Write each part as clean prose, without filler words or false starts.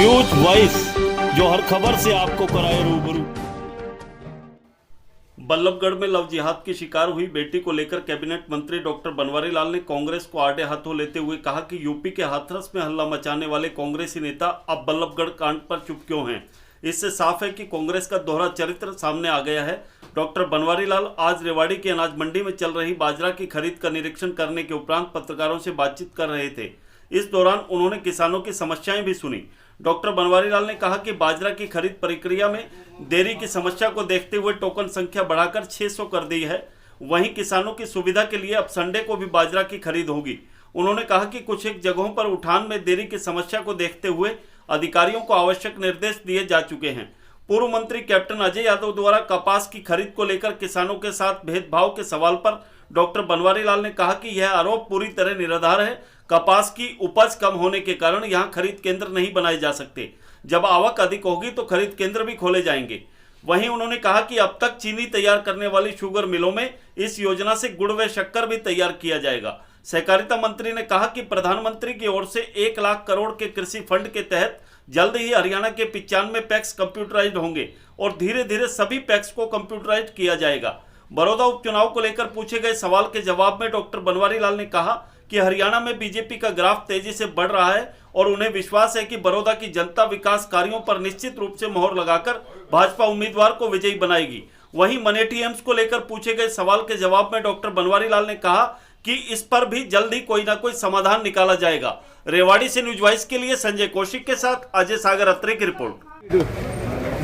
News voice, जो हर खबर से आपको कराए रूबरू। बल्लभगढ़ में लव जिहाद की शिकार हुई बेटी को लेकर कैबिनेट मंत्री डॉक्टर बनवारी लाल ने कांग्रेस को आड़े हाथों लेते हुए कहा कि यूपी के हाथरस में हल्ला मचाने वाले कांग्रेसी नेता अब बल्लभगढ़ कांड पर चुप क्यों हैं। इससे साफ है कि कांग्रेस का दोहरा चरित्र सामने आ गया है। डॉक्टर बनवारी लाल आज रेवाड़ी की अनाज मंडी में चल रही बाजरा की खरीद का निरीक्षण करने के उपरांत पत्रकारों से बातचीत कर रहे थे। इस दौरान उन्होंने किसानों की समस्याएं भी सुनी। डॉक्टर बनवारी लाल ने कहा कि बाजरा की खरीद प्रक्रिया में देरी की समस्या को देखते हुए टोकन संख्या बढ़ाकर 600 कर दी है। वहीं किसानों की सुविधा के लिए अब संडे को भी बाजरा की खरीद होगी। उन्होंने कहा कि कुछ एक जगहों पर उठान में देरी की समस्या को देखते हुए अधिकारियों को आवश्यक निर्देश दिए जा चुके हैं। पूर्व मंत्री कैप्टन अजय यादव द्वारा कपास की खरीद को लेकर किसानों के साथ भेदभाव के सवाल पर डॉक्टर बनवारी लाल ने कहा कि यह आरोप पूरी तरह निराधार है। कपास की उपज कम होने के कारण यहां खरीद केंद्र नहीं बनाए जा सकते। जब आवक अधिक होगी तो खरीद केंद्र भी खोले जाएंगे। वहीं उन्होंने कहा कि अब तक चीनी तैयार करने वाली शुगर मिलों में इस योजना से गुड़ व शक्कर भी तैयार किया जाएगा। सहकारिता मंत्री ने कहा कि प्रधानमंत्री की ओर से 1 लाख करोड़ के कृषि फंड के तहत जल्द ही हरियाणा के 95 पैक्स कंप्यूटराइज्ड होंगे और धीरे धीरे सभी पैक्स को कंप्यूटराइज्ड किया जाएगा। बड़ौदा उपचुनाव को लेकर पूछे गए सवाल के जवाब में डॉक्टर बनवारी लाल ने कहा कि हरियाणा में बीजेपी का ग्राफ तेजी से बढ़ रहा है और उन्हें विश्वास है कि बड़ौदा की जनता विकास कार्यों पर निश्चित रूप से मोहर लगाकर भाजपा उम्मीदवार को विजयी बनाएगी। वहीं मनेठी एम्स को लेकर पूछे गए सवाल के जवाब में डॉक्टर बनवारी लाल ने कहा कि इस पर भी जल्द ही कोई ना कोई समाधान निकाला जाएगा। रेवाड़ी से न्यूज वॉइस के लिए संजय कौशिक के साथ अजय सागर अत्रे की रिपोर्ट।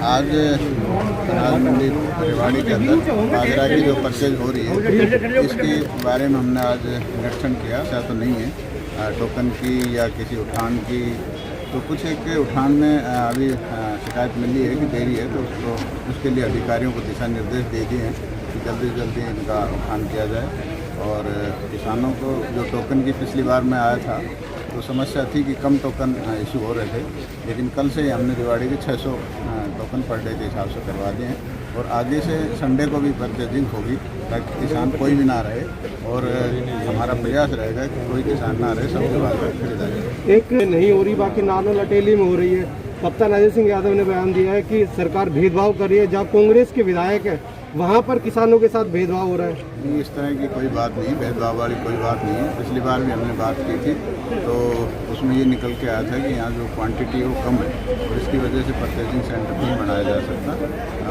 आज अनाज मंडी रेवाड़ी के अंदर बाजरा की जो परचेज हो रही है इसके बारे में हमने आज निरीक्षण किया। ऐसा तो नहीं है टोकन की या किसी उठान की, तो कुछ एक उठान में अभी शिकायत मिली है कि देरी है, तो उसके लिए अधिकारियों को दिशा निर्देश दे दिए हैं कि जल्दी से जल्दी इनका उठान किया जाए। और किसानों को जो टोकन की पिछली बार में आया था तो समस्या थी कि कम टोकन इशू हो रहे थे, लेकिन कल से हमने रेवाड़ी के 600 टोकन पर डे के हिसाब से करवा दिए हैं और आगे से संडे को भी परचेजिंग होगी ताकि किसान कोई भी ना रहे और हमारा प्रयास रहेगा कि कोई किसान ना रहे, सबके बाद खरीदा जाए। एक नहीं हो रही, बाकी नानो लटेली में हो रही है। कप्तान अजय सिंह यादव ने बयान दिया है कि सरकार भेदभाव कर रही है, जहाँ कांग्रेस के विधायक है वहाँ पर किसानों के साथ भेदभाव हो रहा है। नहीं, इस तरह की कोई बात नहीं, भेदभाव वाली कोई बात नहीं है। पिछली बार भी हमने बात की थी तो उसमें ये निकल के आया था कि यहाँ जो क्वांटिटी है वो कम है और इसकी वजह से परचेजिंग सेंटर नहीं बनाया जा सकता।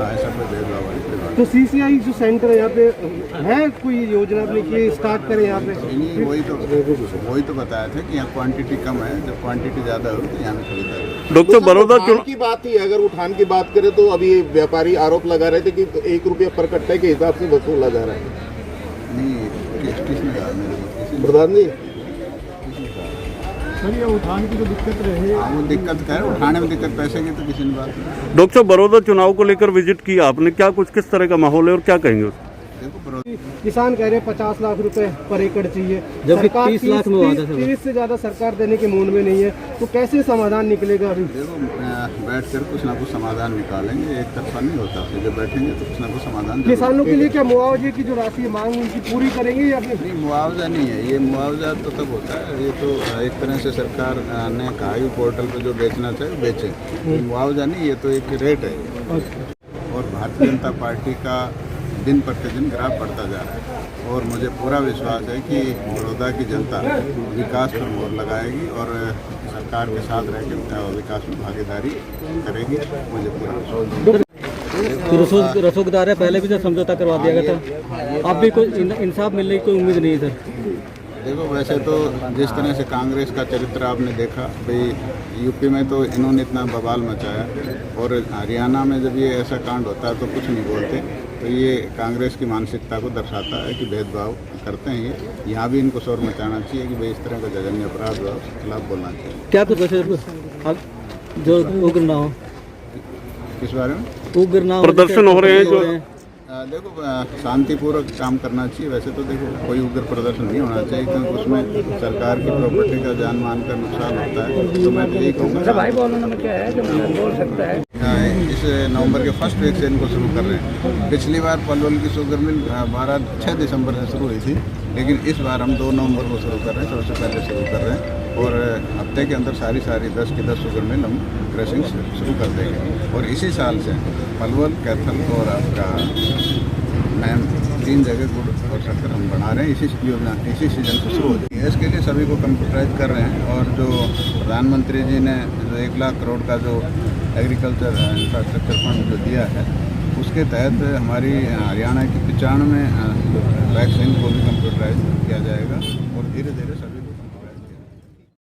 ऐसा कोई भेदभाव वाली कोई बात तो सीसीआई जो सेंटर यहाँ पे है, कोई योजना अपनी की स्टार्ट करें यहाँ पे? नहीं, वही तो बताया था कि यहाँ क्वांटिटी कम है, जब क्वांटिटी ज़्यादा हो तो यहाँ में खरीदा जाए। डॉक्टर बड़ौदा की बात ही, अगर उठान की बात करें तो अभी व्यापारी आरोप लगा रहे थे कि 1 रुपया पर कट्टे के हिसाब से वसूला जा रहा है। नहीं, किसने कहा? प्रधान जी, सर ये उठान की जो दिक्कत रहे, वो दिक्कत क्या है, उठाने में दिक्कत पैसे की तो किसी ने बात नहीं। डॉक्टर बड़ौदा चुनाव को लेकर विजिट किया आपने, क्या कुछ किस तरह का माहौल है और क्या कहेंगे? किसान कह रहे हैं 50 लाख रुपए पर एकड़ चाहिए, जबकि 30 लाख में वादा था। 30 से ज्यादा सरकार देने के मूड में नहीं है, तो कैसे समाधान निकलेगा? अभी देखो, बैठ कर कुछ ना कुछ समाधान निकालेंगे, एक तरफा नहीं होता। फिर जब बैठेंगे तो कुछ ना कुछ समाधान। किसानों के लिए क्या मुआवजे की जो राशि मांग उनकी पूरी करेंगे या फिर? नहीं, मुआवजा नहीं है ये, मुआवजा तो तब होता है, ये तो एक तरह से सरकार ने कहा कि पोर्टल पर जो बेचना चाहे बेचे, मुआवजा नहीं, ये तो एक रेट है। और भारतीय जनता पार्टी का दिन प्रतिदिन ग्राफ बढ़ता जा रहा है और मुझे पूरा विश्वास है कि बड़ौदा की जनता विकास पर मोहर लगाएगी और सरकार के साथ रहकर विकास में भागीदारी करेगी, मुझे पूरा विश्वास। रसूखदार है, पहले भी तो समझौता करवा दिया गया था, अब भी कोई इंसाफ मिलने की कोई उम्मीद नहीं है सर। देखो, वैसे तो जिस तरह से कांग्रेस का चरित्र आपने देखा भाई, यूपी में तो इन्होंने इतना बवाल मचाया और हरियाणा में जब ये ऐसा कांड होता है तो कुछ नहीं बोलते, तो ये कांग्रेस की मानसिकता को दर्शाता है कि भेदभाव करते हैं ये। यहाँ भी इनको शोर मचाना चाहिए कि भाई इस तरह का जघन्य अपराध हुआ, उसके खिलाफ बोलना चाहिए। क्या कुछ जो उग्र ना हो, किस बारे में उग्र ना हो, प्रदर्शन हो रहे हैं जो देखो, शांतिपूर्वक काम करना चाहिए। वैसे तो देखो कोई उग्र प्रदर्शन नहीं होना चाहिए क्योंकि उसमें सरकार की प्रॉपर्टी का जान मान का नुकसान होता है। तो मैं तो यही कहूँगा भाई क्या है जो बोल सकता है। इस नवंबर के फर्स्ट वीक से इनको शुरू कर रहे हैं। पिछली बार पलवल की शुगर मिल 6 दिसंबर से शुरू हुई थी, लेकिन इस बार हम 2 नवंबर को शुरू कर रहे हैं, सबसे पहले शुरू कर रहे हैं और हफ्ते के अंदर सारी 10 की 10 शुगर मिल हम क्रशिंग शुरू कर देंगे। और इसी साल से पलवल, कैथल और आपका मैम 3 जगह गुड़ और शक्कर हम बना रहे हैं। इसी योजना इसी सीजन से शुरू हो जाएगी। इसके लिए सभी को कंप्यूटराइज कर रहे हैं और जो प्रधानमंत्री जी ने जो 1 लाख करोड़ का जो एग्रीकल्चर इंफ्रास्ट्रक्चर फंड जो दिया है, उसके तहत हमारी हरियाणा की 95 वैक्सीन को भी कंप्यूटराइज किया जाएगा और धीरे धीरे सभी